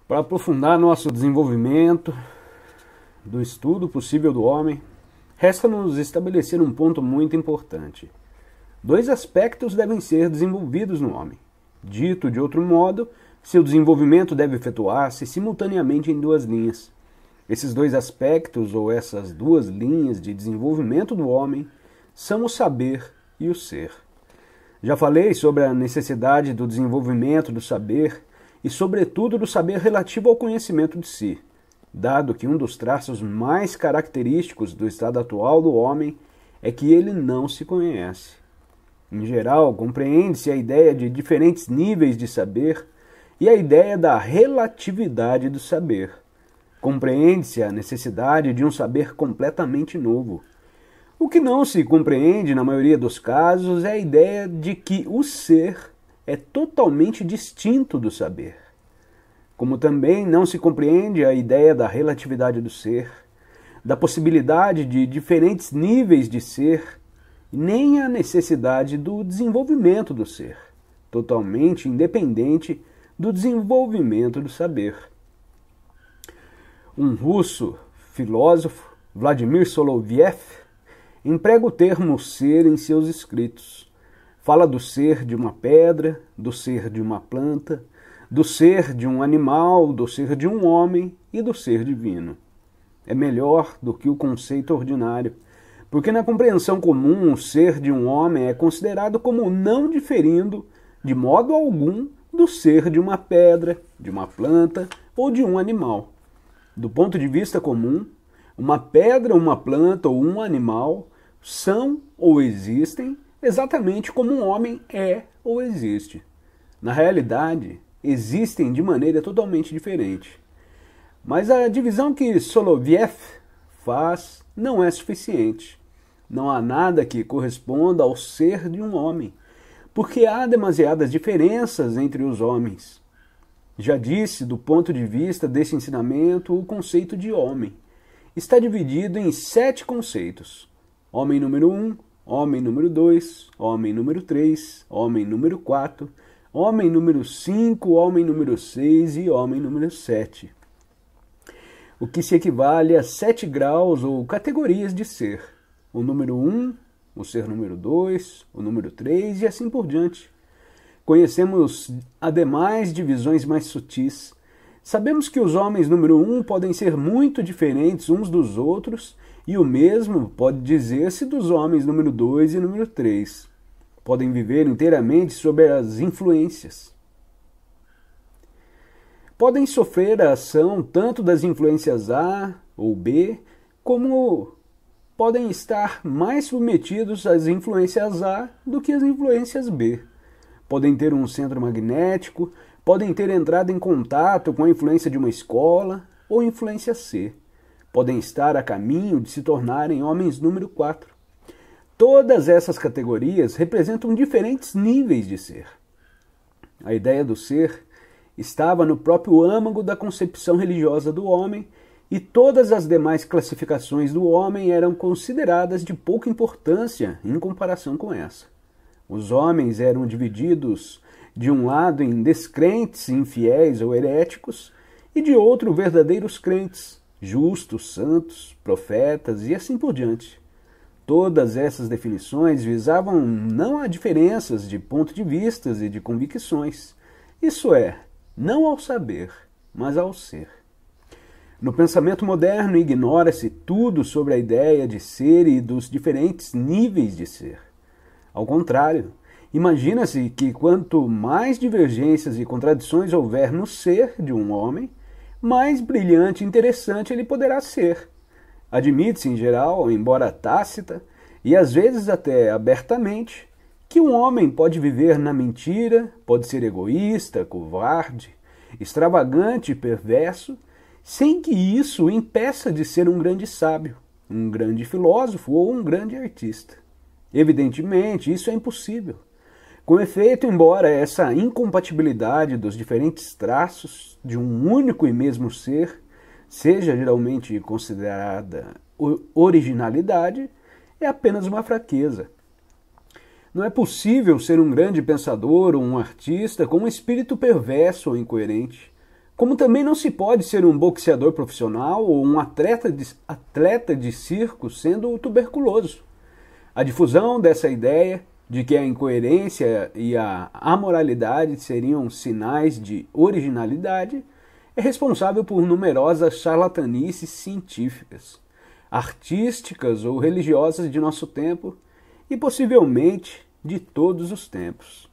Para aprofundar nosso desenvolvimento do estudo possível do homem, resta-nos estabelecer um ponto muito importante. Dois aspectos devem ser desenvolvidos no homem. Dito de outro modo, seu desenvolvimento deve efetuar-se simultaneamente em duas linhas. Esses dois aspectos, ou essas duas linhas de desenvolvimento do homem, são o saber e o ser. Já falei sobre a necessidade do desenvolvimento do saber e, sobretudo, do saber relativo ao conhecimento de si, dado que um dos traços mais característicos do estado atual do homem é que ele não se conhece. Em geral, compreende-se a ideia de diferentes níveis de saber e a ideia da relatividade do saber. Compreende-se a necessidade de um saber completamente novo. O que não se compreende, na maioria dos casos, é a ideia de que o ser é totalmente distinto do saber. Como também não se compreende a ideia da relatividade do ser, da possibilidade de diferentes níveis de ser, nem a necessidade do desenvolvimento do ser, totalmente independente do desenvolvimento do saber. Um russo filósofo, Vladimir Soloviev, emprega o termo ser em seus escritos. Fala do ser de uma pedra, do ser de uma planta, do ser de um animal, do ser de um homem e do ser divino. É melhor do que o conceito ordinário, porque na compreensão comum o ser de um homem é considerado como não diferindo de modo algum do ser de uma pedra, de uma planta ou de um animal. Do ponto de vista comum, uma pedra, uma planta ou um animal são ou existem exatamente como um homem é ou existe. Na realidade, existem de maneira totalmente diferente. Mas a divisão que Soloviev faz não é suficiente. Não há nada que corresponda ao ser de um homem, porque há demasiadas diferenças entre os homens. Já disse, do ponto de vista desse ensinamento, o conceito de homem está dividido em 7 conceitos. Homem número 1, homem número 2, homem número 3, homem número 4, homem número 5, homem número 6 e homem número 7. O que se equivale a 7 graus ou categorias de ser. O número 1, o ser número 2, o número 3 e assim por diante. Conhecemos ademais divisões mais sutis. Sabemos que os homens número 1 podem ser muito diferentes uns dos outros e o mesmo pode dizer-se dos homens número 2 e número 3. Podem viver inteiramente sob as influências. Podem sofrer a ação tanto das influências A ou B, como podem estar mais submetidos às influências A do que às influências B. Podem ter um centro magnético, podem ter entrado em contato com a influência de uma escola ou influência C. Podem estar a caminho de se tornarem homens número 4. Todas essas categorias representam diferentes níveis de ser. A ideia do ser estava no próprio âmago da concepção religiosa do homem e todas as demais classificações do homem eram consideradas de pouca importância em comparação com essa. Os homens eram divididos de um lado em descrentes, infiéis ou heréticos, e de outro verdadeiros crentes, justos, santos, profetas e assim por diante. Todas essas definições visavam não a diferenças de ponto de vistas e de convicções, isso é, não ao saber, mas ao ser. No pensamento moderno ignora-se tudo sobre a ideia de ser e dos diferentes níveis de ser. Ao contrário, imagina-se que quanto mais divergências e contradições houver no ser de um homem, mais brilhante e interessante ele poderá ser. Admite-se em geral, embora tácita, e às vezes até abertamente, que um homem pode viver na mentira, pode ser egoísta, covarde, extravagante e perverso, sem que isso o impeça de ser um grande sábio, um grande filósofo ou um grande artista. Evidentemente, isso é impossível. Com efeito, embora essa incompatibilidade dos diferentes traços de um único e mesmo ser seja geralmente considerada originalidade, é apenas uma fraqueza. Não é possível ser um grande pensador ou um artista com um espírito perverso ou incoerente, Como também não se pode ser um boxeador profissional ou um atleta de circo sendo tuberculoso. A difusão dessa ideia de que a incoerência e a amoralidade seriam sinais de originalidade é responsável por numerosas charlatanices científicas, artísticas ou religiosas de nosso tempo e possivelmente de todos os tempos.